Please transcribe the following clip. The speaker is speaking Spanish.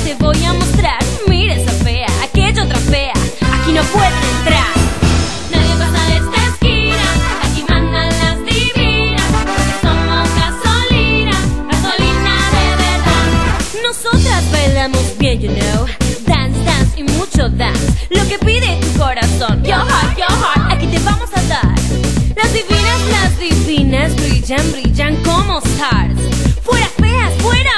Te voy a mostrar, mira esa fea, aquella otra fea, aquí no pueden entrar. Nadie pasa de esta esquina, aquí mandan las divinas, porque somos gasolina, gasolina de verdad. Nosotras bailamos bien, you know, dance, dance y mucho dance, lo que pide tu corazón, your heart, aquí te vamos a dar. Las divinas brillan, brillan como stars. Fuera feas, fuera